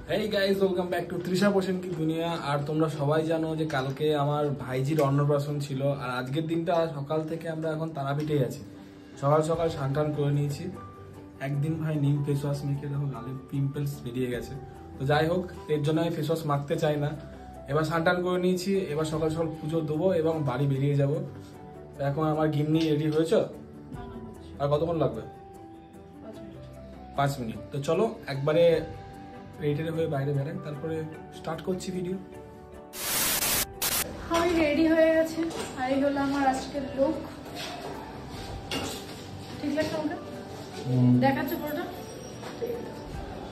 Hey guys, welcome back to Trisha পোষণ কি দুনিয়া। আর তোমরা সবাই জানো যে কালকে আমার ভাইজির অন্নপ্রাশন ছিল, আর আজকের দিনটা সকাল থেকে আমরা এখন তারাপীঠে আছি। সকাল সকাল স্নান করে নিয়েছি। একদিন ভাই নিম ফেস ওয়াশ মেখে দেখো গালে পিম্পলস বেরিয়ে গেছে। তো যাই হোক, এর জন্য আমি ফেস ওয়াশ মাখতে চাই না। এবার স্নান করে নিয়েছি, এবার সকাল সকাল পুজো দেবো এবং বাড়ি বেরিয়ে যাব। এখন আমার গিন্নি রেডি হয়েছে? আর কতক্ষণ লাগবে? 5 মিনিট। তো চলো একবারে রেডি হয়ে বাইরে বেরাই, তারপরে স্টার্ট করছি ভিডিও। আমি রেডি হয়ে গেছি, আর এই হলো আমার আজকের লুক। ঠিক লাগছে আমাকে? দেখাচ্ছে পুরোটা?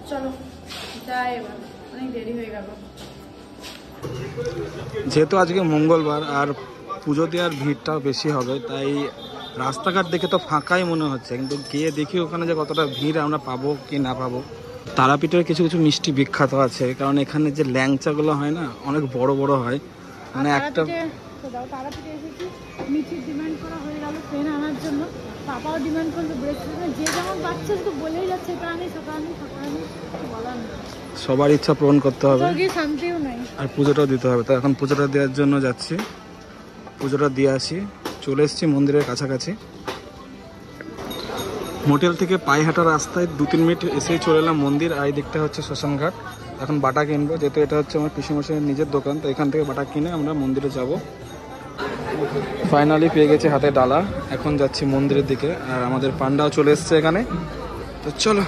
চলো যাই, এবার অনেক দেরি হয়ে গেল। যেহেতু আজকে মঙ্গলবার আর পুজো দেওয়ার ভিড়টাও বেশি হবে, তাই রাস্তাঘাট দেখে তো ফাঁকাই মনে হচ্ছে, কিন্তু গিয়ে দেখি ওখানে যে কতটা ভিড় আমরা পাবো কি না পাবো। তারাপীঠের কিছু কিছু মিষ্টি বিখ্যাত আছে, কারণ এখানে যে ল্যাংচাগুলো হয় না, অনেক বড় বড় হয়। মানে একটা তারাপীঠে এসেছি, মিষ্টির ডিমান্ড করা হয়ে গেল ট্রেন আনার জন্য। পাপাও ডিমান্ড করলো ব্রেসলেট, যে যেমন পাচ্ছে শুধু বলেই যাচ্ছে প্রাণী সকানি সকানি, বলার না। সবার ইচ্ছা পূরণ করতে হবে, শান্তিও নাই। আর পুজোটাও দিতে হবে। তো এখন পুজোটা দেওয়ার জন্য যাচ্ছি, পুজোটা দিয়ে আসি। চলে এসেছি মন্দিরের কাছাকাছি। হোটেল থেকে পায়ে হাঁটা রাস্তায় 2-3 মিনিট এসেই চলে এলাম মন্দির। আর এই দিকটা হচ্ছে শ্মশানঘাট। এখন বাটা কিনবো, যেহেতু এটা হচ্ছে আমার পিসিমশাইয়ের নিজের দোকান, তো এখান থেকে বাটা কিনে আমরা মন্দিরে যাব। ফাইনালি পেয়ে গেছি হাতে ডালা, এখন যাচ্ছি মন্দিরের দিকে। আর আমাদের পান্ডাও চলে এসছে এখানে, তো চলো।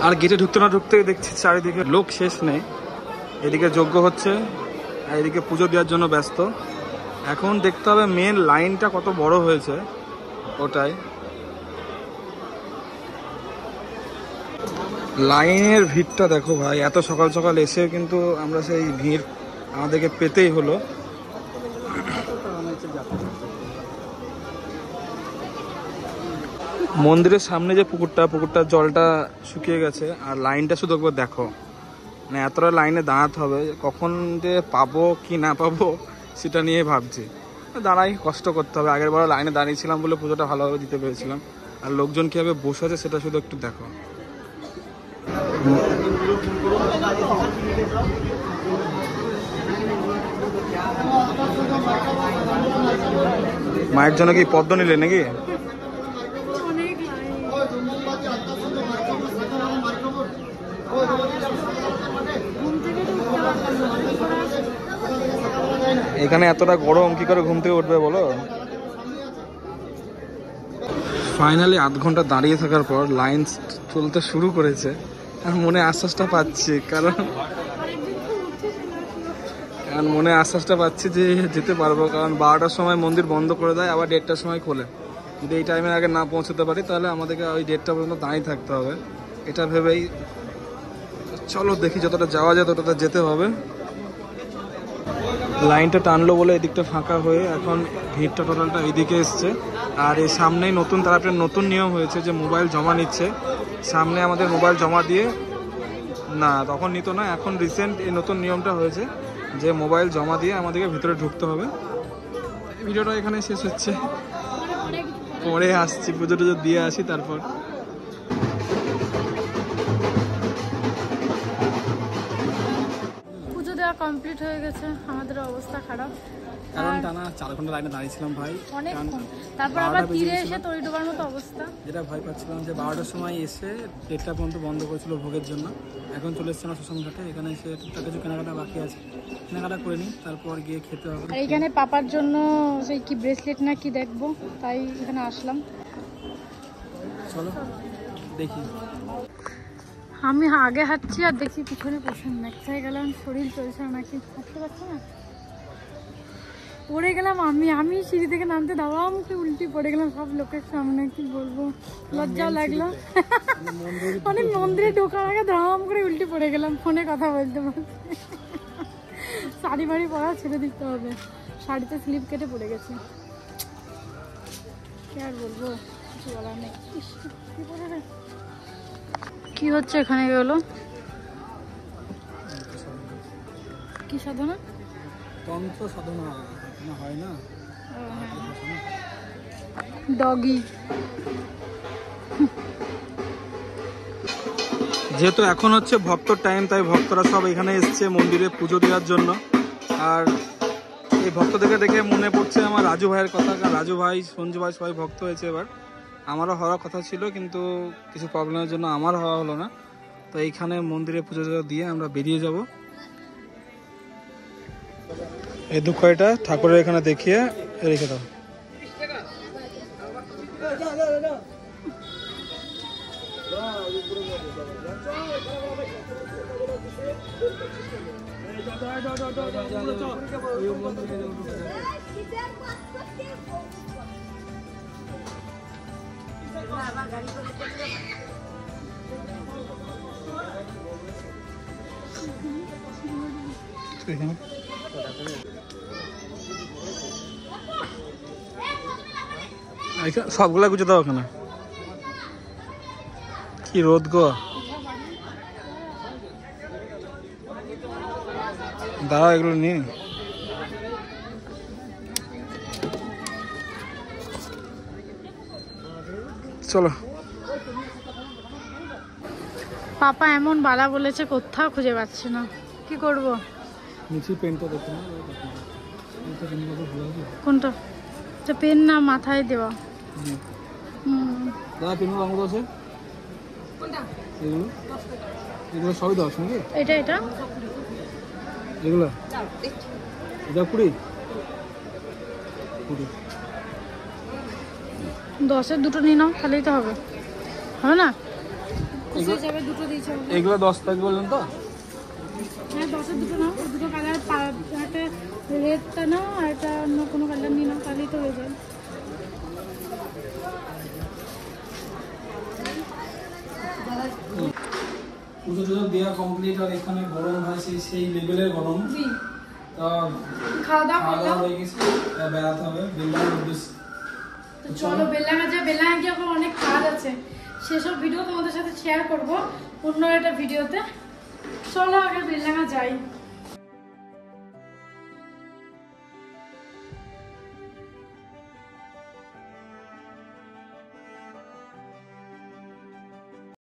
আর গেটে ঢুকতে না ঢুকতে দেখছি চারিদিকে লোক শেষ নেই। এদিকে যজ্ঞ হচ্ছে, আর এদিকে পুজো দেওয়ার জন্য ব্যস্ত। এখন দেখতে হবে মেন লাইনটা কত বড় হয়েছে, ওটাই। লাইনের ভিড়টা দেখো ভাই, এত সকাল সকাল এসে কিন্তু আমরা সেই ভিড় আমাদেরকে পেতেই হলো। মন্দিরের সামনে যে পুকুরটার জলটা শুকিয়ে গেছে, আর লাইনটা শুধু একবার দেখো। মানে এতটা লাইনে দাঁড়াতে হবে, কখন যে পাবো কি না পাবো সেটা নিয়ে ভাবছি। দাঁড়াই, কষ্ট করতে হবে। আগের বার লাইনে দাঁড়িয়েছিলাম বলে পুজোটা ভালোভাবে দিতে পেরেছিলাম। আর লোকজন কীভাবে বসে আছে সেটা শুধু একটু দেখো। মায়ের জন্য কি পদ্ম নিলে নাকি? এখানে এতটা গরম, কি করে ঘুম থেকে উঠবে বলো? ফাইনালি আধ ঘন্টা দাঁড়িয়ে থাকার পর লাইন চলতে শুরু করেছে। আর মনে আশ্বাসটা পাচ্ছি, কারণ মনে আশ্বাসটা পাচ্ছি যে যেতে পারবো। কারণ 12টার সময় মন্দির বন্ধ করে দেয়, আবার 1:30টার সময় খোলে। যদি এই টাইমের আগে না পৌঁছতে পারি, তাহলে আমাদেরকে ওই 1:30টা পর্যন্ত দাঁড়িয়ে থাকতে হবে। এটা ভেবেই চলো দেখি, যতটা যাওয়া যায় ততটা যেতে হবে। লাইনটা টানলো বলে এদিকটা ফাঁকা হয়ে এখন ভিড়টা টোটালটা এইদিকে এসছে। আর এই সামনেই নতুন তারাপীঠের নতুন নিয়ম হয়েছে যে মোবাইল জমা নিচ্ছে। সামনে আমাদের মোবাইল জমা দিয়ে, না তখন নিত না, এখন রিসেন্ট এই নতুন নিয়মটা হয়েছে যে মোবাইল জমা দিয়ে আমাদেরকে ভিতরে ঢুকতে হবে। ভিডিওটা এখানে শেষ হচ্ছে, পরে আসছি, পুজো টুজো দিয়ে আসি তারপর। পুজো দেওয়া কমপ্লিট হয়ে গেছে, আমাদের অবস্থা খারাপ, কারণ টানা 4 ঘন্টা লাইনে দাঁড়িয়েছিলাম ভাই। তারপর আবার তীরে এসে তরি ডোবার মতো অবস্থা। যেটা ভয় পাচ্ছিলাম যে 12টার সময় এসে 1:30টা পর্যন্ত বন্ধ করেছিল ভোগের জন্য। এখন চলে এসছে আমার শ্মশানঘাটে, এখানে এসে টুকটাক কিছু কেনাকাটা বাকি আছে, কেনাকাটা করে নিই, তারপর গিয়ে খেতে হবে। আর এখানে পাপার জন্য সেই কি ব্রেসলেট না কি দেখবো, তাই এখানে আসলাম। চলো দেখি। আমি আগে হাঁটছি আর দেখছি পিছনে প্রচুর ম্যাকচাই গেলাম, শরীর চলছে নাকি হাঁটতে পারছি না, পড়ে গেলাম। আমি সিঁড়ি থেকে নামতে দাঁড়াম করে উল্টি পড়ে গেলাম সব লোকের সামনে, কি বলবো, লজ্জাও লাগলো। মানে মন্দিরে ঢোকার আগে ধাম করে উল্টি পড়ে গেলাম, ফোনে কথা বলতে বলতে। শাড়ি বাড়ি পরা ছেড়ে দিতে হবে, শাড়িতে স্লিপ কেটে পড়ে গেছে, কি আর বলবো, কিছু বলার নেই। কি হচ্ছে এখানে গেলো, কি সাধনা? তন্ত্র সাধনা হয় না। ডগি। যেহেতু এখন হচ্ছে ভক্তর টাইম, তাই ভক্তরা সব এখানে এসছে মন্দিরে পুজো দেওয়ার জন্য। আর এই ভক্তদেরকে দেখে মনে পড়ছে আমার রাজু ভাইয়ের কথা, কারণ রাজু ভাই, সঞ্জু ভাই সবাই ভক্ত হয়েছে এবার। আমারও হওয়ার কথা ছিল, কিন্তু কিছু প্রবলেমের জন্য আমার হওয়া হলো না। তো এইখানে মন্দিরে পুজো দিয়ে আমরা বেরিয়ে যাব। এই দুঃখটা ঠাকুরের এখানে দেখিয়ে রেখে দাও। সবগুলা গুছে দাও ওখানে। কি রোদ গো, দাঁড়াও এগুলো নিয়ে। চলো। পাপা এমন বালা বলেছে, কোথাও খুঁজে পাচ্ছি না, কি করব? নিচে পেনটা দেখো না, কোনটা? এটা পেন না, মাথায় দেওয়া। দাদা পেনগুলো আমার আছে, এগুলো এগুলো সবই 10 নাকি? এটা এটা এগুলো এটা 20 10-এর দুটো নিয়ে নাও, তাহলেই তো হবে, হবে না? যাবে দুটো দিয়েছে, এগুলো 10 টাকা বললেন তো? হ্যাঁ 10-এর দুটো নাও, দুটো কালার, একটা রেডটা নাও আর একটা অন্য কোনো কালার নিয়ে নাও, তাহলেই তো হয়ে যায়। পুজো টুজো দেওয়া কমপ্লিট। আর এখানে গরম হয়েছে সেই লেভেলের গরম। তো খাওয়া দাওয়া হয়ে গেছে, বেড়াতে হবে বেলডাঙার উদ্দেশ্যে। তো চলো বেলডাঙা যা, বেলডাঙা গিয়ে এখন অনেক কাজ আছে, সেসব ভিডিও তোমাদের সাথে শেয়ার করবো অন্য একটা ভিডিওতে। চলো আগে বেলডাঙা যাই।